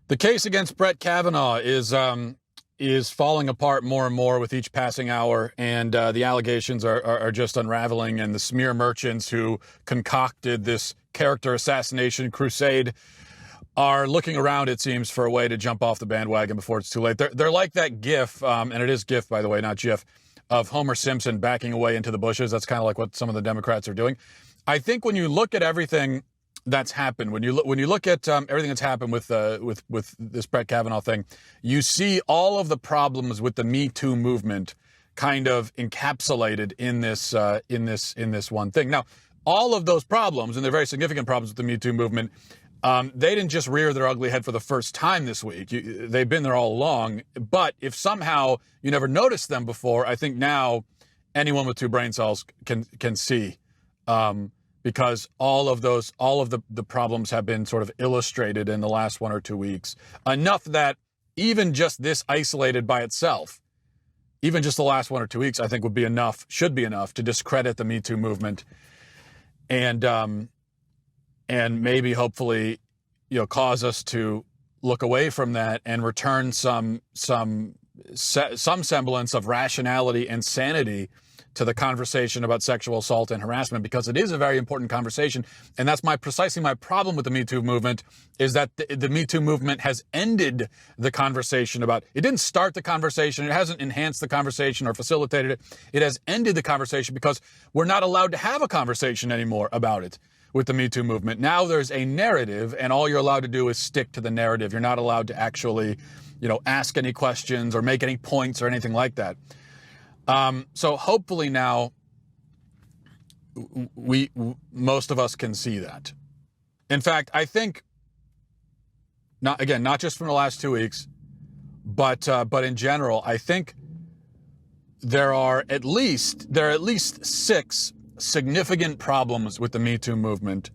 The case against Brett Kavanaugh is falling apart more and more with each passing hour, and the allegations are just unraveling. And the smear merchants who concocted this character assassination crusade are looking around, it seems, for a way to jump off the bandwagon before it's too late. They're like that GIF, and it is GIF, by the way, not GIF, of Homer Simpson backing away into the bushes. That's kind of like what some of the Democrats are doing. I think when you look at everything that's happened, when you look at everything that's happened with this Brett Kavanaugh thing, you see all of the problems with the Me2 movement kind of encapsulated in this one thing. Now, all of those problems, and they're very significant problems with the Me2 movement, they didn't just rear their ugly head for the first time this week. They've been there all along. But if somehow you never noticed them before, I think now anyone with two brain cells can see. Because all of the problems have been sort of illustrated in the last 1 or 2 weeks. Enough that even just this isolated by itself, even just the last 1 or 2 weeks, I think should be enough to discredit the Me Too movement and maybe hopefully, cause us to look away from that and return some semblance of rationality and sanity to the conversation about sexual assault and harassment, because it is a very important conversation. And that's precisely my problem with the Me Too movement, is that the Me Too movement has ended the conversation about, it didn't start the conversation, it hasn't enhanced the conversation or facilitated it. It has ended the conversation because we're not allowed to have a conversation anymore about it with the Me Too movement. Now there's a narrative, and all you're allowed to do is stick to the narrative. You're not allowed to actually, ask any questions or make any points or anything like that. So hopefully now most of us can see that. In fact, I think not just from the last 2 weeks, but in general, I think there are at least 6 significant problems with the Me Too movement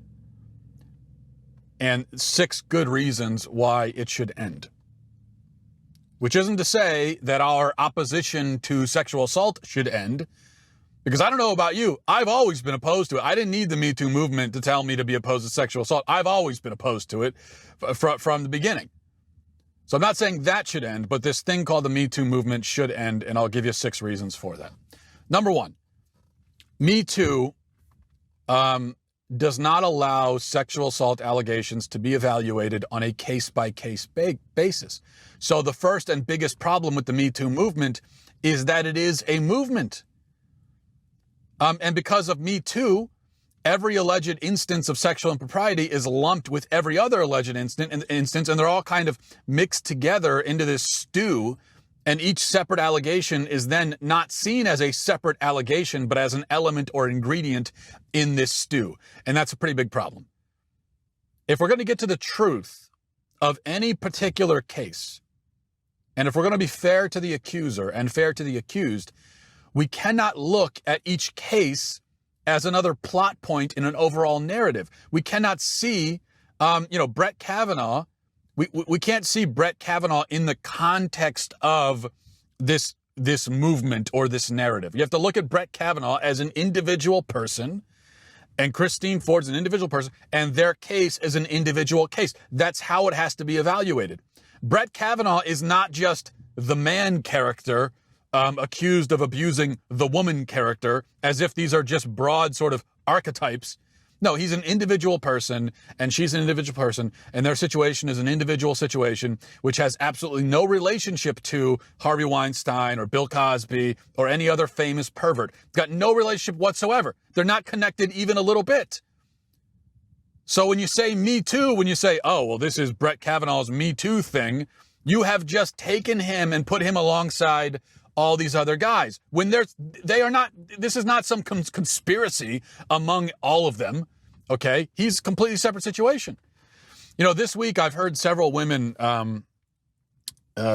and 6 good reasons why it should end. Which isn't to say that our opposition to sexual assault should end, because I don't know about you, I've always been opposed to it. I didn't need the Me Too movement to tell me to be opposed to sexual assault. I've always been opposed to it from the beginning. So I'm not saying that should end, but this thing called the Me Too movement should end, and I'll give you 6 reasons for that. Number 1, Me Too does not allow sexual assault allegations to be evaluated on a case-by-case basis. So the first and biggest problem with the Me Too movement is that it is a movement. And because of Me Too, every alleged instance of sexual impropriety is lumped with every other alleged instance, and they're all kind of mixed together into this stew. And each separate allegation is then not seen as a separate allegation, but as an element or ingredient in this stew. And that's a pretty big problem. If we're going to get to the truth of any particular case, and if we're going to be fair to the accuser and fair to the accused, we cannot look at each case as another plot point in an overall narrative. We cannot see, Brett Kavanaugh. We can't see Brett Kavanaugh in the context of this movement or this narrative. You have to look at Brett Kavanaugh as an individual person, and Christine Ford's an individual person, and their case is an individual case. That's how it has to be evaluated. Brett Kavanaugh is not just the man character accused of abusing the woman character, as if these are just broad sort of archetypes. No, he's an individual person, and she's an individual person, and their situation is an individual situation, which has absolutely no relationship to Harvey Weinstein or Bill Cosby or any other famous pervert. It's got no relationship whatsoever. They're not connected even a little bit. So when you say Me Too, when you say, oh, well, this is Brett Kavanaugh's Me Too thing, you have just taken him and put him alongside all these other guys. When this is not some conspiracy among all of them, okay? He's a completely separate situation. This week I've heard several women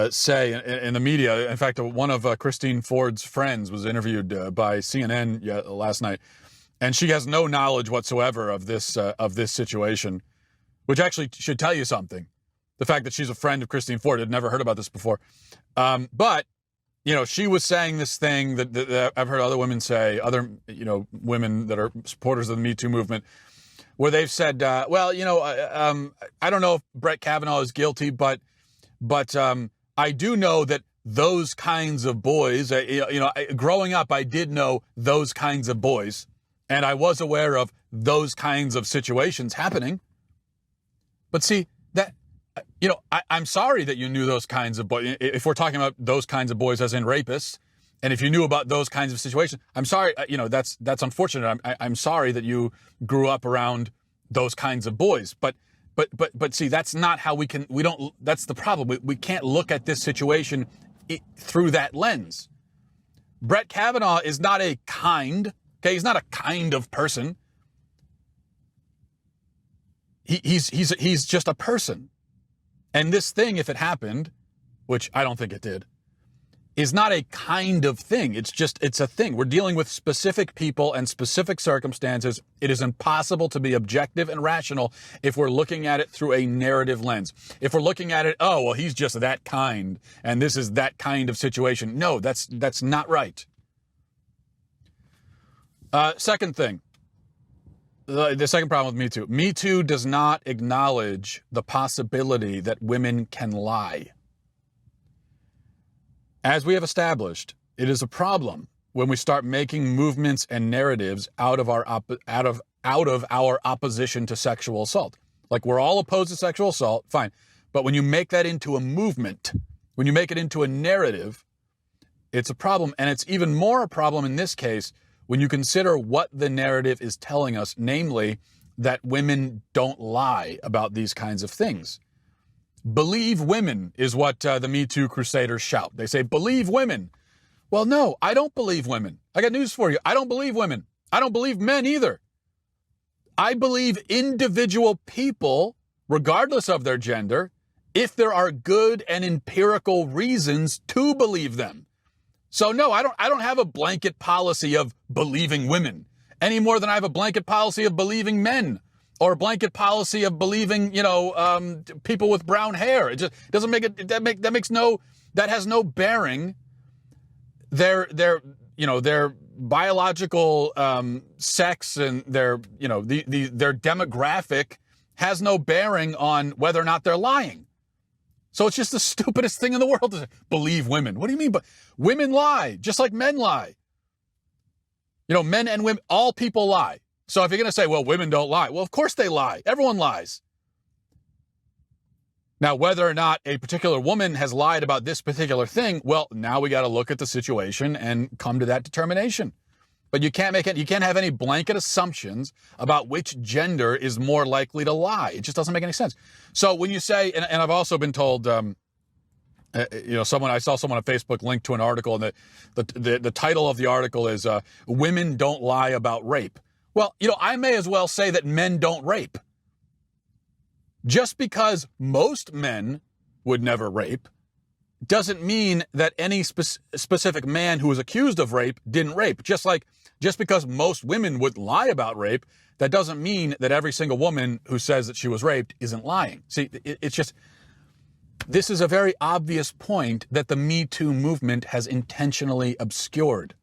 say in the media, in fact, one of Christine Ford's friends was interviewed by CNN last night, and she has no knowledge whatsoever of this situation, which actually should tell you something. The fact that she's a friend of Christine Ford, had never heard about this before. But she was saying this thing that I've heard other women say, women that are supporters of the Me Too movement, where they've said, I don't know if Brett Kavanaugh is guilty, but But I do know that those kinds of boys, growing up, I did know those kinds of boys, and I was aware of those kinds of situations happening. But see, that, I'm sorry that you knew those kinds of boys. If we're talking about those kinds of boys as in rapists, and if you knew about those kinds of situations, I'm sorry, that's unfortunate. I'm sorry that you grew up around those kinds of boys. But see, that's not how that's the problem. We can't look at this situation through that lens. Brett Kavanaugh is not he's not a kind of person. He's just a person. And this thing, if it happened, which I don't think it did, is not a kind of thing. It's a thing. We're dealing with specific people and specific circumstances. It is impossible to be objective and rational if we're looking at it through a narrative lens. If we're looking at it, oh, well, he's just that kind, and this is that kind of situation. No, that's not right. Second thing, the second problem with Me2. Me2 does not acknowledge the possibility that women can lie. As we have established, it is a problem when we start making movements and narratives out of our opposition to sexual assault. Like, we're all opposed to sexual assault, fine. But when you make that into a movement, when you make it into a narrative, it's a problem. And it's even more a problem in this case when you consider what the narrative is telling us, namely that women don't lie about these kinds of things. Believe women is what the Me Too crusaders shout. They say, believe women. Well, no, I don't believe women. I got news for you. I don't believe women. I don't believe men either. I believe individual people, regardless of their gender, if there are good and empirical reasons to believe them. So no, I don't have a blanket policy of believing women any more than I have a blanket policy of believing men. Or a blanket policy of believing, people with brown hair. It just doesn't make it. That has no bearing. Their biological sex and their demographic has no bearing on whether or not they're lying. So it's just the stupidest thing in the world to say, believe women. What do you mean? But women lie, just like men lie. Men and women, all people lie. So if you're going to say, well, women don't lie, well, of course they lie. Everyone lies. Now, whether or not a particular woman has lied about this particular thing, well, now we got to look at the situation and come to that determination. But you can't have any blanket assumptions about which gender is more likely to lie. It just doesn't make any sense. So when you say, and I've also been told, I saw someone on Facebook link to an article, and the title of the article is "Women Don't Lie About Rape." Well, I may as well say that men don't rape. Just because most men would never rape doesn't mean that any specific man who was accused of rape didn't rape. Just because most women would lie about rape, that doesn't mean that every single woman who says that she was raped isn't lying. See, this is a very obvious point that the Me Too movement has intentionally obscured.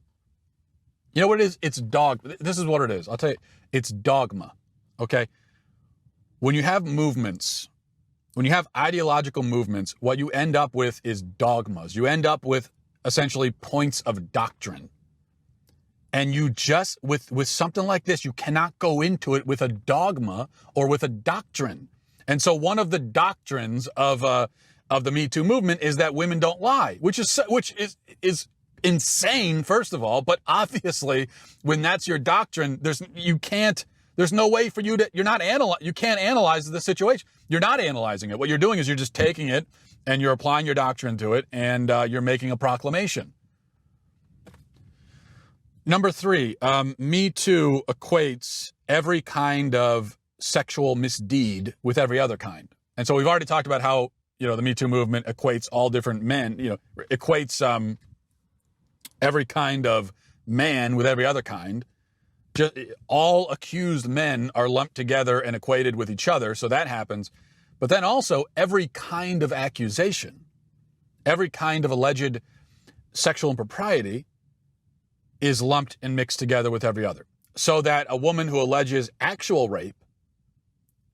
You know what it is? It's This is what it is. I'll tell you, it's dogma. Okay? When you have movements, when you have ideological movements, what you end up with is dogmas. You end up with essentially points of doctrine. And you just, with something like this, you cannot go into it with a dogma or with a doctrine. And so one of the doctrines of the Me Too movement is that women don't lie, which is insane, first of all. But obviously, when that's your doctrine, there's no way for you to, you can't analyze the situation. You're not analyzing it. What you're doing is you're just taking it and you're applying your doctrine to it, and you're making a proclamation. Number 3, Me Too equates every kind of sexual misdeed with every other kind. And so we've already talked about how, the Me Too movement equates all different men, equates every kind of man with every other kind. Just all accused men are lumped together and equated with each other, so that happens. But then also every kind of accusation, every kind of alleged sexual impropriety is lumped and mixed together with every other. So that a woman who alleges actual rape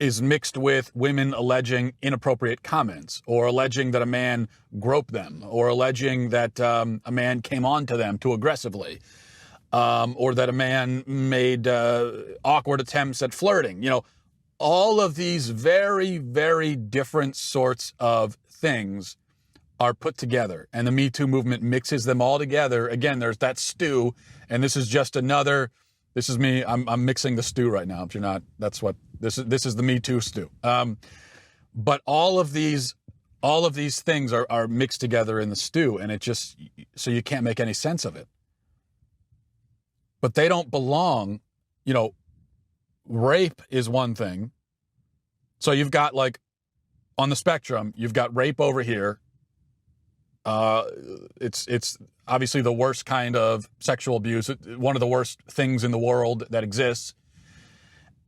is mixed with women alleging inappropriate comments, or alleging that a man groped them, or alleging that a man came on to them too aggressively, or that a man made awkward attempts at flirting. You know, all of these very, very different sorts of things are put together, and the Me Too movement mixes them all together. Again, there's that stew, and this is just another. This is me. I'm mixing the stew right now. If you're not, that's what this is. This is the Me Too stew. But all of these things are mixed together in the stew, and it just, so you can't make any sense of it. But they don't belong. You know, rape is one thing. So you've got, like, on the spectrum, you've got rape over here. It's obviously the worst kind of sexual abuse, one of the worst things in the world that exists.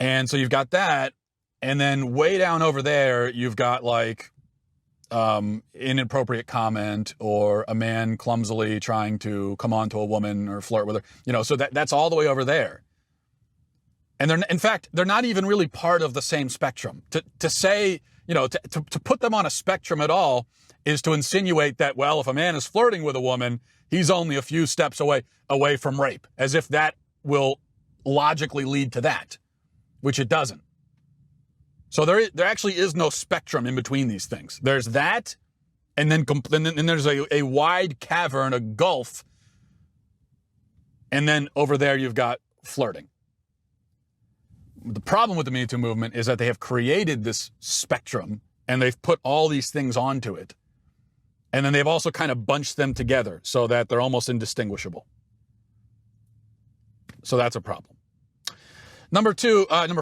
And so you've got that, and then way down over there, you've got, like, inappropriate comment, or a man clumsily trying to come on to a woman or flirt with her. You know, so that's all the way over there. And in fact, they're not even really part of the same spectrum. To say, you know, to put them on a spectrum at all is to insinuate that, well, if a man is flirting with a woman, he's only a few steps away from rape, as if that will logically lead to that, which it doesn't. So there actually is no spectrum in between these things. There's that, and then there's a wide cavern, a gulf, and then over there you've got flirting. The problem with the Me Too movement is that they have created this spectrum, and they've put all these things onto it. And then they've also kind of bunched them together so that they're almost indistinguishable. So that's a problem. Number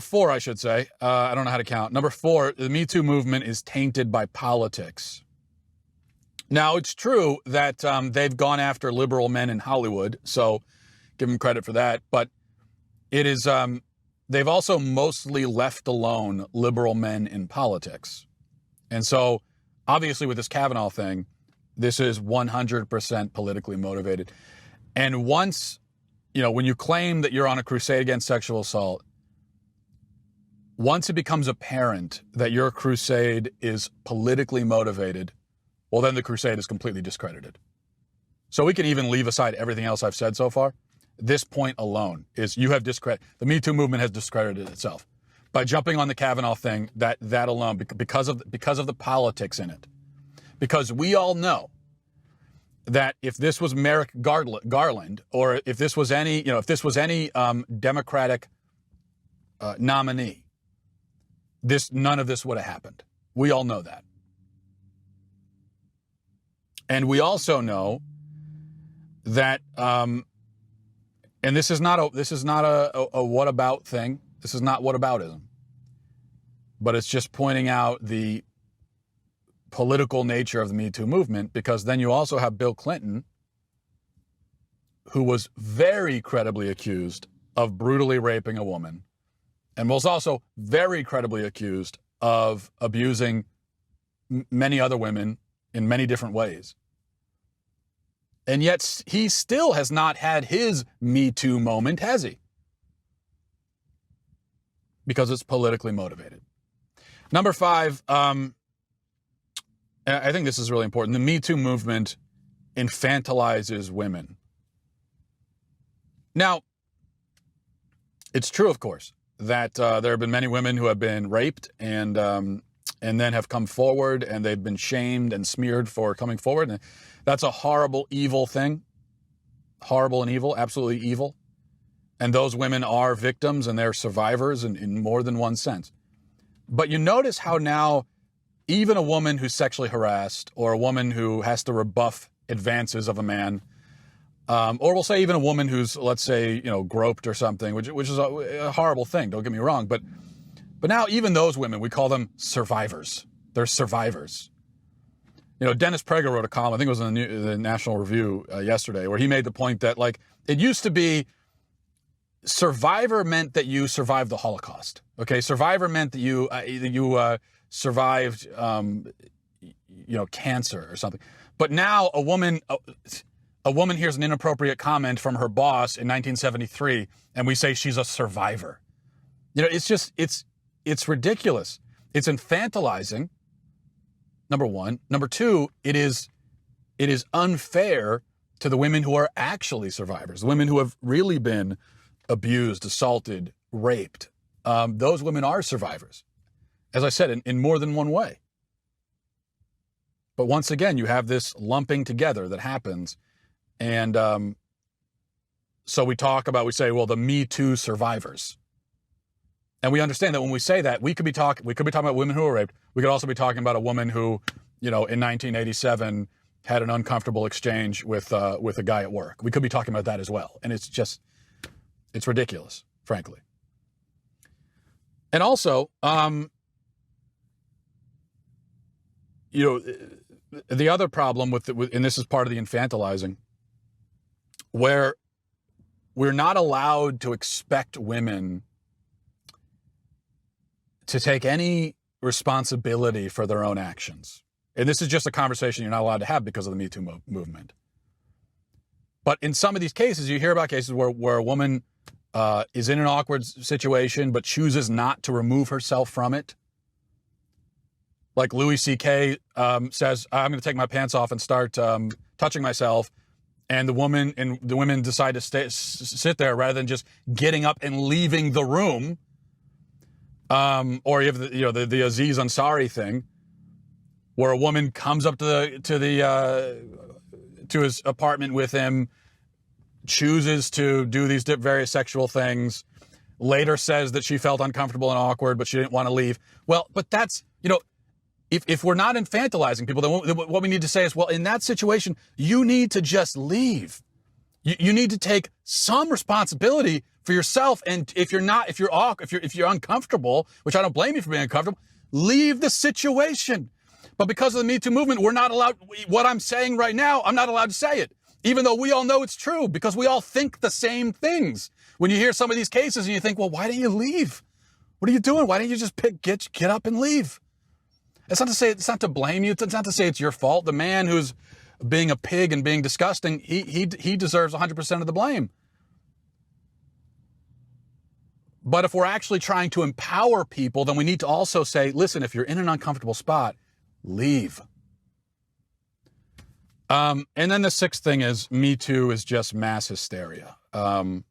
four, I should say. I don't know how to count. Number four, the Me Too movement is tainted by politics. Now, it's true that they've gone after liberal men in Hollywood, so give them credit for that. But it is, they've also mostly left alone liberal men in politics. And so, obviously, with this Kavanaugh thing, this is 100% politically motivated. And once, you know, when you claim that you're on a crusade against sexual assault, once it becomes apparent that your crusade is politically motivated, well, then the crusade is completely discredited. So we can even leave aside everything else I've said so far. This point alone is you have discredited. The Me Too movement has discredited itself by jumping on the Kavanaugh thing. That alone, because of the politics in it. Because we all know that if this was Merrick Garland, or if this was any Democratic nominee, none of this would have happened. We all know that, and we also know that, and this is not a what about thing. This is not whataboutism, but it's just pointing out the political nature of the Me Too movement, because then you also have Bill Clinton, who was very credibly accused of brutally raping a woman, and was also very credibly accused of abusing many other women in many different ways. And yet he still has not had his Me Too moment, has he? Because it's politically motivated. Number five, I think this is really important. The Me Too movement infantilizes women. Now, it's true, of course, that there have been many women who have been raped and then have come forward, and they've been shamed and smeared for coming forward. And that's a horrible, evil thing. Horrible and evil, absolutely evil. And those women are victims, and they're survivors in more than one sense. But you notice how now, even a woman who's sexually harassed, or a woman who has to rebuff advances of a man, or we'll say even a woman who's, let's say, groped or something, which is a horrible thing, don't get me wrong, but now even those women, we call them survivors. They're survivors. Dennis Prager wrote a column, I think it was in the National Review yesterday, where he made the point that, like, it used to be survivor meant that you survived the Holocaust. Okay, survivor meant that you survived, cancer or something. But now a woman hears an inappropriate comment from her boss in 1973, and we say she's a survivor. It's it's ridiculous. It's infantilizing, number one. Number two, it is unfair to the women who are actually survivors, the women who have really been abused, assaulted, raped. Those women are survivors, as I said, in more than one way. But once again, you have this lumping together that happens. And so we say, well, the Me Too survivors. And we understand that when we say that, we could be talking about women who were raped. We could also be talking about a woman who, in 1987 had an uncomfortable exchange with a guy at work. We could be talking about that as well. And it's ridiculous, frankly. And also, the other problem and this is part of the infantilizing, where we're not allowed to expect women to take any responsibility for their own actions. And this is just a conversation you're not allowed to have because of the Me Too movement. But in some of these cases, you hear about cases where a woman is in an awkward situation but chooses not to remove herself from it. Like Louis C.K. Says, I'm going to take my pants off and start touching myself. And the women decide to sit there rather than just getting up and leaving the room. Or you have the Aziz Ansari thing, where a woman comes up to his apartment with him, chooses to do these various sexual things, later says that she felt uncomfortable and awkward, but she didn't want to leave. Well, but that's, if we're not infantilizing people, then what we need to say is, well, in that situation, you need to just leave. You need to take some responsibility for yourself. And if you're uncomfortable, which I don't blame you for being uncomfortable, leave the situation. But because of the Me Too movement, we're not allowed, what I'm saying right now, I'm not allowed to say it, even though we all know it's true, because we all think the same things. When you hear some of these cases and you think, well, why didn't you leave? What are you doing? Why didn't you just get up and leave? It's not to blame you. It's not to say it's your fault. The man who's being a pig and being disgusting, he deserves 100% of the blame. But if we're actually trying to empower people, then we need to also say, listen, if you're in an uncomfortable spot, leave. And then the sixth thing is Me Too is just mass hysteria. And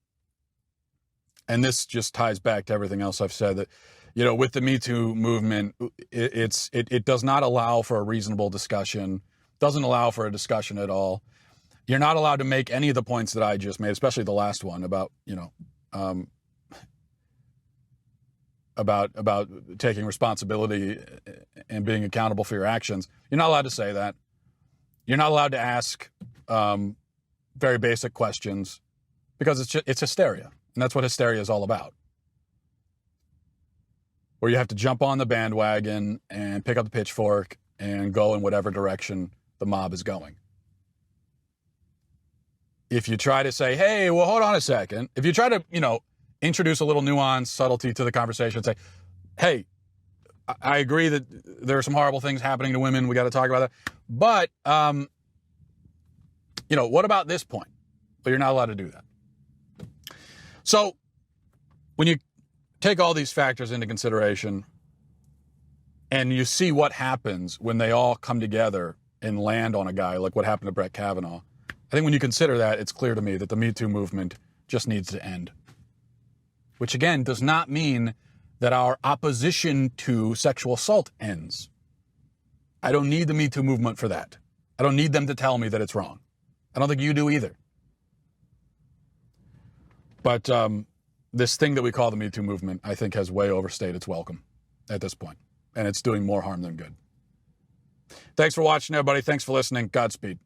this just ties back to everything else I've said, that, with the Me Too movement, it does not allow for a reasonable discussion, doesn't allow for a discussion at all. You're not allowed to make any of the points that I just made, especially the last one about, about taking responsibility and being accountable for your actions. You're not allowed to say that. You're not allowed to ask very basic questions, because it's hysteria. And that's what hysteria is all about. Where you have to jump on the bandwagon and pick up the pitchfork and go in whatever direction the mob is going. If you try to say, hey, well, hold on a second. If you try to, introduce a little nuance, subtlety to the conversation and say, hey, I agree that there are some horrible things happening to women. We got to talk about that. But, what about this point? But you're not allowed to do that. So when you take all these factors into consideration and you see what happens when they all come together and land on a guy, like what happened to Brett Kavanaugh, I think when you consider that, it's clear to me that the Me Too movement just needs to end. Which, again, does not mean that our opposition to sexual assault ends. I don't need the Me Too movement for that. I don't need them to tell me that it's wrong. I don't think you do either. But this thing that we call the Me Too movement, I think, has way overstayed its welcome at this point. And it's doing more harm than good. Thanks for watching, everybody. Thanks for listening. Godspeed.